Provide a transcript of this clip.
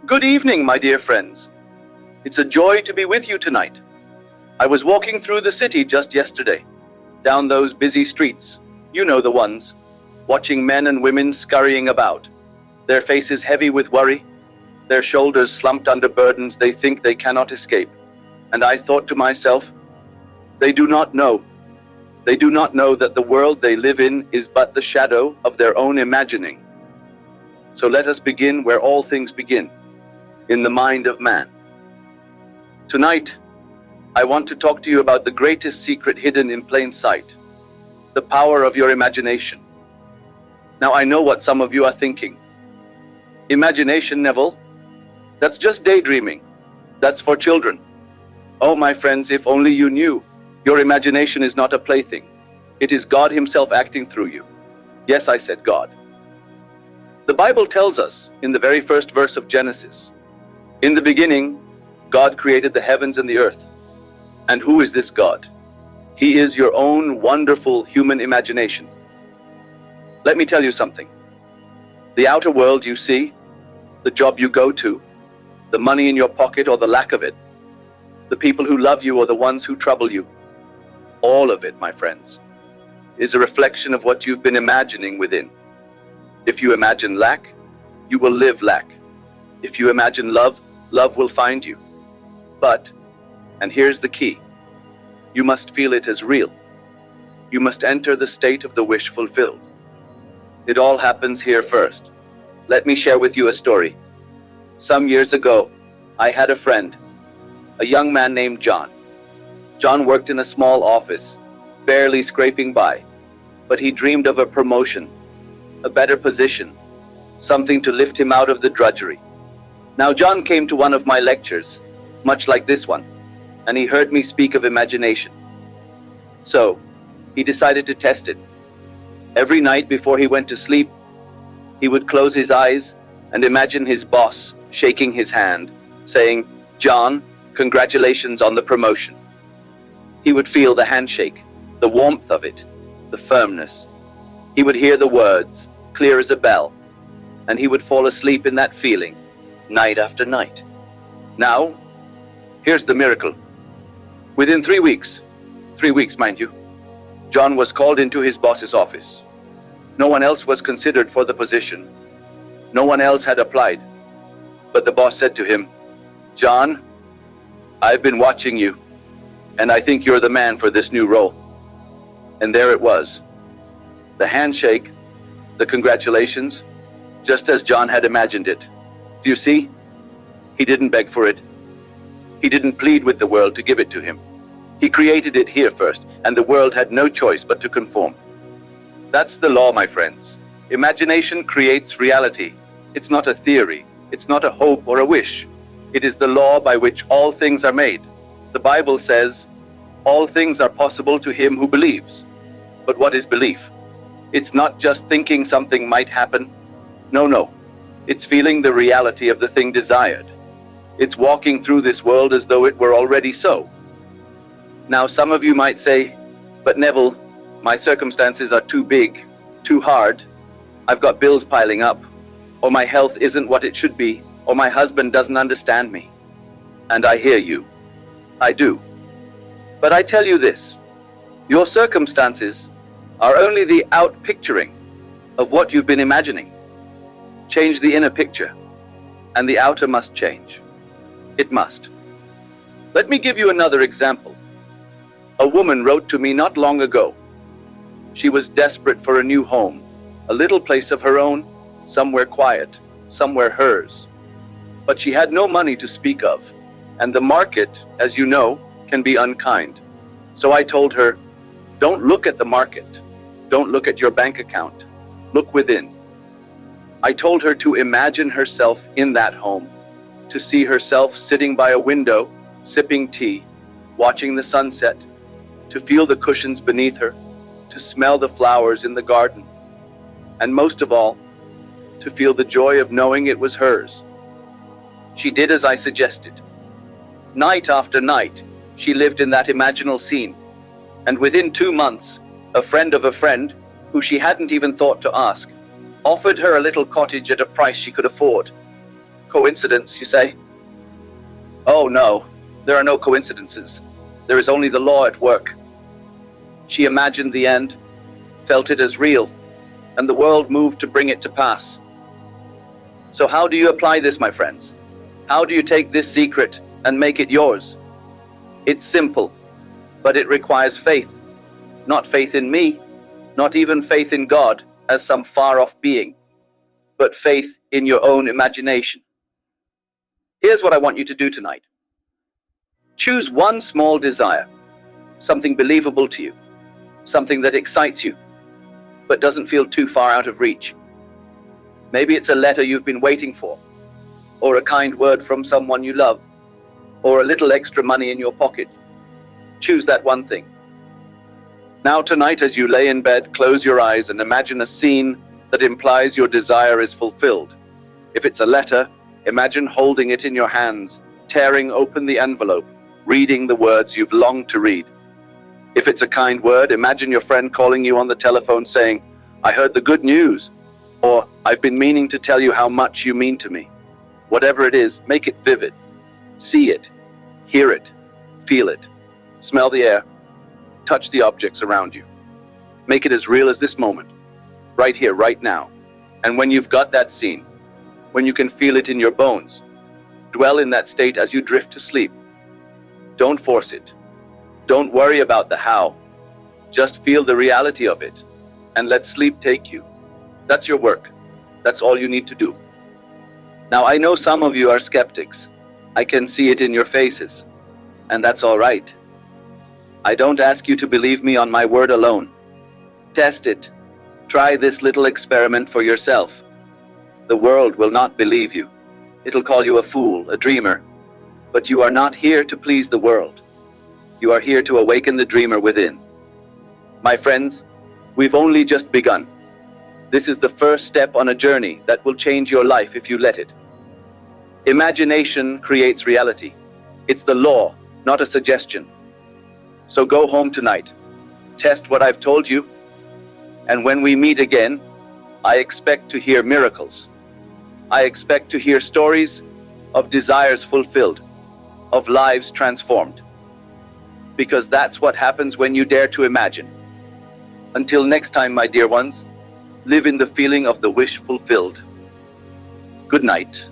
Good evening, my dear friends. It's a joy to be with you tonight. I was walking through the city just yesterday, down those busy streets, you know the ones, watching men and women scurrying about, their faces heavy with worry, their shoulders slumped under burdens they think they cannot escape. And I thought to myself, they do not know. They do not know that the world they live in is but the shadow of their own imagining. So let us begin where all things begin, in the mind of man. Tonight, I want to talk to you about the greatest secret hidden in plain sight, the power of your imagination. Now, I know what some of you are thinking. Imagination, Neville? That's just daydreaming. That's for children. Oh, my friends, if only you knew, your imagination is not a plaything. It is God Himself acting through you. Yes, I said God. The Bible tells us in the very first verse of Genesis, in the beginning, God created the heavens and the earth. And who is this God? He is your own wonderful human imagination. Let me tell you something. The outer world you see, the job you go to, the money in your pocket or the lack of it, the people who love you or the ones who trouble you, all of it, my friends, is a reflection of what you've been imagining within. If you imagine lack, you will live lack. If you imagine love, love will find you. But, and here's the key, you must feel it as real. You must enter the state of the wish fulfilled. It all happens here first. Let me share with you a story. Some years ago, I had a friend, a young man named John. John worked in a small office, barely scraping by, but he dreamed of a promotion, a better position, something to lift him out of the drudgery. Now, John came to one of my lectures, much like this one, and he heard me speak of imagination. So, he decided to test it. Every night before he went to sleep, he would close his eyes and imagine his boss shaking his hand, saying, "John, congratulations on the promotion." He would feel the handshake, the warmth of it, the firmness. He would hear the words, clear as a bell, and he would fall asleep in that feeling, night after night. Now, here's the miracle. Within 3 weeks, 3 weeks, mind you, John was called into his boss's office. No one else was considered for the position. No one else had applied. But the boss said to him, "John, I've been watching you, and I think you're the man for this new role." And there it was. The handshake, the congratulations, just as John had imagined it. Do you see? He didn't beg for it. He didn't plead with the world to give it to him. He created it here first, and the world had no choice but to conform. That's the law, my friends. Imagination creates reality. It's not a theory. It's not a hope or a wish. It is the law by which all things are made. The Bible says, all things are possible to him who believes. But what is belief? It's not just thinking something might happen. No. It's feeling the reality of the thing desired. It's walking through this world as though it were already so. Now, some of you might say, "But Neville, my circumstances are too big, too hard. I've got bills piling up, or my health isn't what it should be, or my husband doesn't understand me." And I hear you. I do. But I tell you this, your circumstances are only the out-picturing of what you've been imagining. Change the inner picture, and the outer must change. It must. Let me give you another example. A woman wrote to me not long ago. She was desperate for a new home, a little place of her own, somewhere quiet, somewhere hers. But she had no money to speak of, and the market, as you know, can be unkind. So I told her, don't look at the market. Don't look at your bank account. Look within. I told her to imagine herself in that home, to see herself sitting by a window, sipping tea, watching the sunset, to feel the cushions beneath her, to smell the flowers in the garden, and most of all, to feel the joy of knowing it was hers. She did as I suggested. Night after night, she lived in that imaginal scene, and within 2 months, a friend of a friend, who she hadn't even thought to ask, offered her a little cottage at a price she could afford. Coincidence, you say? Oh no, there are no coincidences. There is only the law at work. She imagined the end, felt it as real, and the world moved to bring it to pass. So how do you apply this, my friends? How do you take this secret and make it yours? It's simple, but it requires faith. Not faith in me, not even faith in God as some far-off being, but faith in your own imagination. Here's what I want you to do tonight. Choose one small desire, something believable to you, something that excites you, but doesn't feel too far out of reach. Maybe it's a letter you've been waiting for, or a kind word from someone you love, or a little extra money in your pocket. Choose that one thing. Now tonight, as you lay in bed, close your eyes and imagine a scene that implies your desire is fulfilled. If it's a letter, imagine holding it in your hands, tearing open the envelope, reading the words you've longed to read. If it's a kind word, imagine your friend calling you on the telephone saying, "I heard the good news," or "I've been meaning to tell you how much you mean to me." Whatever it is, make it vivid. See it, hear it, feel it, smell the air, touch the objects around you. Make it as real as this moment, right here, right now. And when you've got that scene, when you can feel it in your bones, dwell in that state as you drift to sleep. Don't force it. Don't worry about the how. Just feel the reality of it, and let sleep take you. That's your work. That's all you need to do. Now, I know some of you are skeptics. I can see it in your faces, and that's all right. I don't ask you to believe me on my word alone. Test it. Try this little experiment for yourself. The world will not believe you. It'll call you a fool, a dreamer. But you are not here to please the world. You are here to awaken the dreamer within. My friends, we've only just begun. This is the first step on a journey that will change your life if you let it. Imagination creates reality. It's the law, not a suggestion. So go home tonight, test what I've told you, and when we meet again, I expect to hear miracles. I expect to hear stories of desires fulfilled, of lives transformed. Because that's what happens when you dare to imagine. Until next time, my dear ones, live in the feeling of the wish fulfilled. Good night.